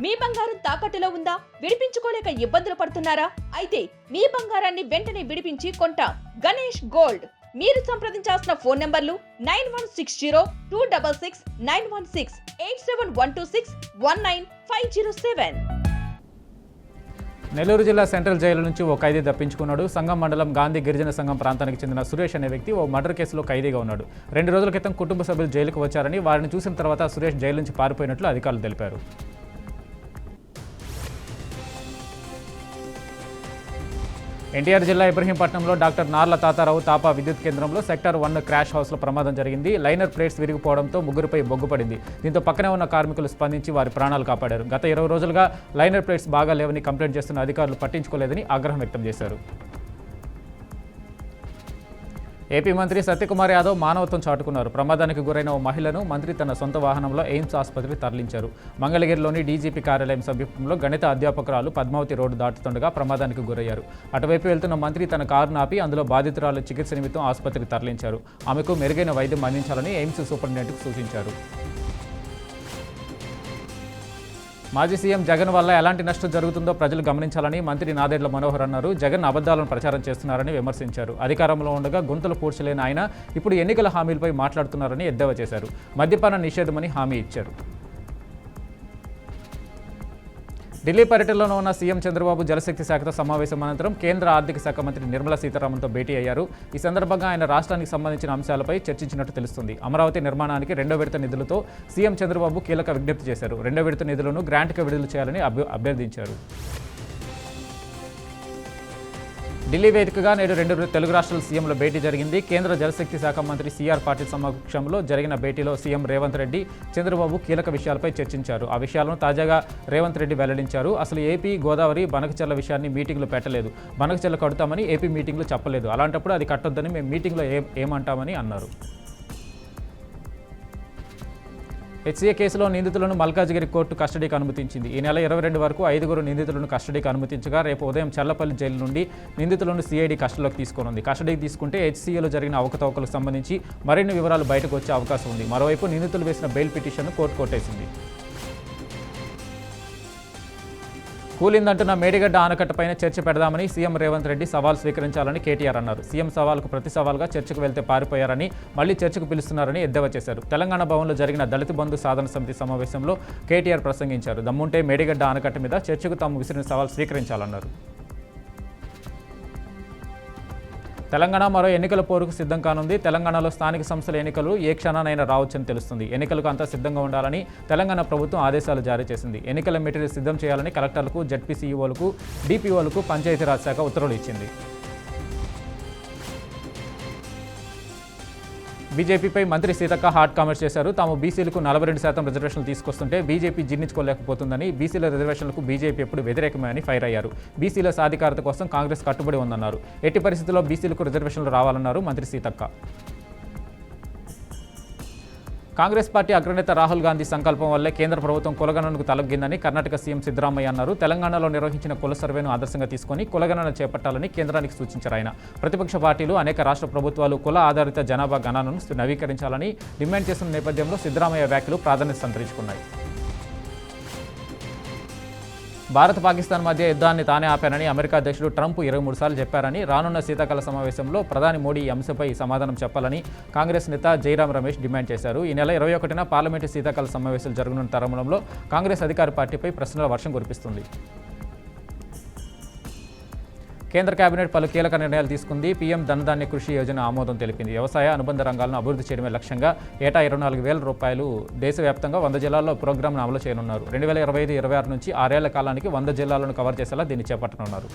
మీ బంగారం తాకట్టులో ఉందా? విడిపించుకోలేక ఇబ్బందులు పడుతున్నారా? అయితే మీ బంగారాన్ని వెంటనే విడిపించి కొంటాం. గణేష్ గోల్డ్. మీరు సంప్రదించాల్సిన ఫోన్ నంబర్లు 9160-266-916, 8712619507. నెల్లూరు జిల్లా సెంట్రల్ జైలు నుంచి ఓ ఖైదీ తప్పించుకున్నాడు. సంగం మండలం గాంధీ గిరిజన సంఘం ప్రాంతానికి చెందిన సురేష్ అనే వ్యక్తి ఓ మర్డర్ కేసులో ఖైదీగా ఉన్నాడు. 2 రోజుల క్రితం కుటుంబ సభ్యులు జైలుకు వచ్చారని, వారిని చూసిన తర్వాత సురేష్ జైలు నుంచి పారిపోయినట్లు అధికారులు తెలిపారు. ఎన్టీఆర్ జిల్లా ఇబ్రహీంపట్నంలో డాక్టర్ నార్ల తాతారావు తాపా విద్యుత్ కేంద్రంలో సెక్టర్ 1 క్రాష్ హౌస్లో ప్రమాదం జరిగింది. లైనర్ ప్లేట్స్ విరిగిపోవడంతో ముగ్గురుపై బొగ్గుపడింది. దీంతో పక్కనే ఉన్న కార్మికులు స్పందించి వారి ప్రాణాలు కాపాడారు. గత 20 రోజులుగా లైనర్ ప్లేట్స్ బాగా లేవని కంప్లైంట్ చేస్తున్న అధికారులు పట్టించుకోలేదని ఆగ్రహం వ్యక్తం చేశారు. ఏపీ మంత్రి సత్యకుమార్ యాదవ్ మానవత్వం చాటుకున్నారు. ప్రమాదానికి గురైన ఓ మహిళను మంత్రి తన సొంత వాహనంలో ఎయిమ్స్ ఆసుపత్రికి తరలించారు. మంగళగిరిలోని డీజీపీ కార్యాలయం సమీపంలో గణిత అధ్యాపకురాలు పద్మావతి రోడ్డు దాటుతుండగా ప్రమాదానికి గురయ్యారు. అటువైపు వెళ్తున్న మంత్రి తన కారును ఆపి అందులో బాధితురాలు చికిత్స నిమిత్తం ఆసుపత్రికి తరలించారు. ఆమెకు మెరుగైన వైద్యం అందించాలని ఎయిమ్స్ సూపరింటెండెంట్కు సూచించారు. మాజీ సీఎం జగన్ వల్ల ఎలాంటి నష్టం జరుగుతుందో ప్రజలు గమనించాలని మంత్రి నాదెండ్ల మనోహర్ అన్నారు. జగన్ అబద్ధాలను ప్రచారం చేస్తున్నారని విమర్శించారు. అధికారంలో ఉండగా గుంతలు పూడ్చలేని ఆయన ఇప్పుడు ఎన్నికల హామీలపై మాట్లాడుతున్నారని ఎద్దేవా చేశారు. మద్యపాన నిషేధమని హామీ ఇచ్చారు. ఢిల్లీ పర్యటనలో ఉన్న సీఎం చంద్రబాబు జలశక్తి శాఖతో సమావేశం అనంతరం కేంద్ర ఆర్థిక శాఖ మంత్రి నిర్మలా సీతారామన్తో భేటీ అయ్యారు. ఈ సందర్భంగా ఆయన రాష్ట్రానికి సంబంధించిన అంశాలపై చర్చించినట్టు తెలుస్తుంది. అమరావతి నిర్మాణానికి 2వ విడత నిధులతో సీఎం చంద్రబాబు కీలక విజ్ఞప్తి చేశారు. 2వ విడత నిధులను గ్రాంట్గా విడుదల చేయాలని అభ్యర్థించారు. ఢిల్లీ వేదికగా నేడు 2 తెలుగు రాష్ట్రాల సీఎంల భేటీ జరిగింది. కేంద్ర జలశక్తి శాఖ మంత్రి సిఆర్ పాటిల్ సమక్షంలో జరిగిన భేటీలో సీఎం రేవంత్ రెడ్డి, చంద్రబాబు కీలక విషయాలపై చర్చించారు. ఆ విషయాలను తాజాగా రేవంత్ రెడ్డి వెల్లడించారు. అసలు ఏపీ గోదావరి బనకచెర్ల విషయాన్ని మీటింగ్లో పెట్టలేదు. బనకచెర్ల కడుతామని ఏపీ మీటింగ్లో చెప్పలేదు. అలాంటప్పుడు అది కట్టొద్దని మేము మీటింగ్లో ఏమంటామని అన్నారు. హెచ్సీఏ కేసులో నిందితులను మల్కాజ్గిరి కోర్టు కస్టడీకి అనుమతించింది. ఈ నెల 22 వరకు 5 నిందితులను కస్టడీకి అనుమతించగా రేపు ఉదయం చల్లపల్లి జైలు నుండి నిందితులను సిఐడి కస్టడీలోకి తీసుకోనుంది. కస్టడీకి తీసుకుంటే హెచ్సీఏలో జరిగిన అవకతవకలకు సంబంధించి మరిన్ని వివరాలు బయటకు వచ్చే అవకాశం ఉంది. మరోవైపు నిందితులు వేసిన బెయిల్ పిటిషన్ను కోర్టు కొట్టేసింది. కూలిందంటున్న మేడిగడ్డ ఆనకట్టపైన చర్చ పెడదామని సీఎం రేవంత్ రెడ్డి సవాల్ స్వీకరించాలని కేటీఆర్ అన్నారు. సీఎం సవాల్కు ప్రతి సవాల్గా చర్చకు వెళ్తే పారిపోయారని, మళ్లీ చర్చకు పిలుస్తున్నారని ఎద్దేవా చేశారు. తెలంగాణ భవన్లో జరిగిన దళిత బంధు సాధన సమితి సమావేశంలో కేటీఆర్ ప్రసంగించారు. దమ్ముంటే మేడిగడ్డ ఆనకట్ట మీద చర్చకు తాము విసిరిన సవాల్ స్వీకరించాలన్నారు. తెలంగాణ మరో ఎన్నికల పోరుకు సిద్ధం కానుంది. తెలంగాణలో స్థానిక సంస్థల ఎన్నికలు ఏ క్షణానైనా రావచ్చని తెలుస్తుంది. ఎన్నికలకు అంతా సిద్ధంగా ఉండాలని తెలంగాణ ప్రభుత్వం ఆదేశాలు జారీ చేసింది. ఎన్నికల మెటీరియల్ సిద్ధం చేయాలని కలెక్టర్లకు, జడ్పీసీఈఓలకు, డీపీఓలకు పంచాయతీరాజ్ శాఖ ఉత్తర్వులు ఇచ్చింది. బీజేపీపై మంత్రి సీతక్క హాట్ కామెంట్స్ చేశారు. తాము బీసీలకు 42% రిజర్వేషన్లు తీసుకొస్తుంటే బీజేపీ జీర్ణించుకోలేకపోతుందని, బీసీల రిజర్వేషన్లకు బీజేపీ ఎప్పుడు వ్యతిరేకమని ఫైర్ అయ్యారు. బీసీల సాధికారత కోసం కాంగ్రెస్ కట్టుబడి ఉందన్నారు. ఎట్టి పరిస్థితుల్లో బీసీలకు రిజర్వేషన్లు రావాలన్నారు మంత్రి సీతక్క. కాంగ్రెస్ పార్టీ అగ్రనేత రాహుల్ గాంధీ సంకల్పం వల్లే కేంద్ర ప్రభుత్వం కులగణనకు తలగ్గిందని కర్ణాటక సీఎం సిద్ధరామయ్య అన్నారు. తెలంగాణలో నిర్వహించిన కుల సర్వేను ఆదర్శంగా తీసుకొని కులగణన చేపట్టాలని కేంద్రానికి సూచించారు ఆయన. ప్రతిపక్ష పార్టీలు, అనేక రాష్ట్ర ప్రభుత్వాలు కుల ఆధారిత జనాభా గణనను నవీకరించాలని డిమాండ్ చేస్తున్న నేపథ్యంలో సిద్ధరామయ్య వ్యాఖ్యలు ప్రాధాన్యత సంతరించుకున్నాయి. భారత్ పాకిస్తాన్ మధ్య యుద్ధాన్ని తానే ఆపానని అమెరికా అధ్యక్షుడు ట్రంప్ 23 సార్లు చెప్పారని, రానున్న శీతాకాల సమావేశంలో ప్రధాని మోడీ ఈ అంశంపై సమాధానం చెప్పాలని కాంగ్రెస్ నేత జైరాం రమేష్ డిమాండ్ చేశారు. ఈ నెల 21న పార్లమెంటు శీతాకాల సమావేశాలు జరగనున్న తరుణంలో కాంగ్రెస్ అధికార పార్టీపై ప్రశ్నల వర్షం కురిపిస్తుంది. కేంద్ర కేబినెట్ పలు కీలక నిర్ణయాలు తీసుకుంది. పీఎం ధనధాన్య కృషి యోజన ఆమోదం తెలిపింది. వ్యవసాయ అనుబంధ రంగాలను అభివృద్ధి చేయడమే లక్ష్యంగా ఏటా 24,000 రూపాయలు దేశవ్యాప్తంగా 100 జిల్లాల్లో ప్రోగ్రాంను అమలు చేయనున్నారు. 2025-26 నుంచి 6 ఏళ్ల కాలానికి 100 జిల్లాలను కవర్ చేసేలా దీన్ని చేపట్టనున్నారు.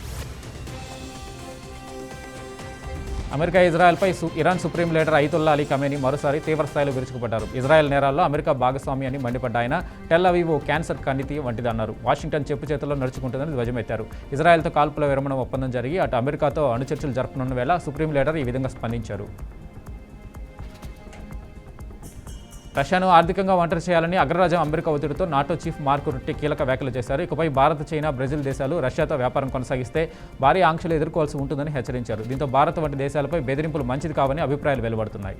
అమెరికా ఇజ్రాయెల్పై Iran supreme leader Ayatollah Ali Khamenei మరోసారి తీవ్రస్థాయిలో విరుచుకుపడ్డారు. ఇజ్రాయెల్ నేరాల్లో అమెరికా భాగస్వామ్యాన్ని మండిపడ్డ ఆయన టెల్ అవీవ్ క్యాన్సర్ కణితి వంటిది అన్నారు. వాషింగ్టన్ చెప్పు చేతుల్లో నడుచుకుంటుందని ధ్వజమెత్తారు. ఇజ్రాయెల్తో కాల్పుల విరమణ ఒప్పందం జరిగి అటు అమెరికాతో అణుచర్చలు జరపనున్న వేళ సుప్రీం లీడర్ ఈ విధంగా స్పందించారు. రష్యాను ఆర్థికంగా ఒంటరి చేయాలని అగ్రరాజ్యం అమెరికా ఒత్తిడితో నాటో చీఫ్ మార్క్ రుట్టే కీలక వ్యాఖ్యలు చేశారు. ఇకపై భారత్, చైనా, బ్రెజిల్ దేశాలు రష్యాతో వ్యాపారం కొనసాగిస్తే భారీ ఆంక్షలు ఎదుర్కోవాల్సి ఉంటుందని హెచ్చరించారు. దీంతో భారత్ వంటి దేశాలపై బెదిరింపులు మంచిది కావని అభిప్రాయాలు వెలువడుతున్నాయి.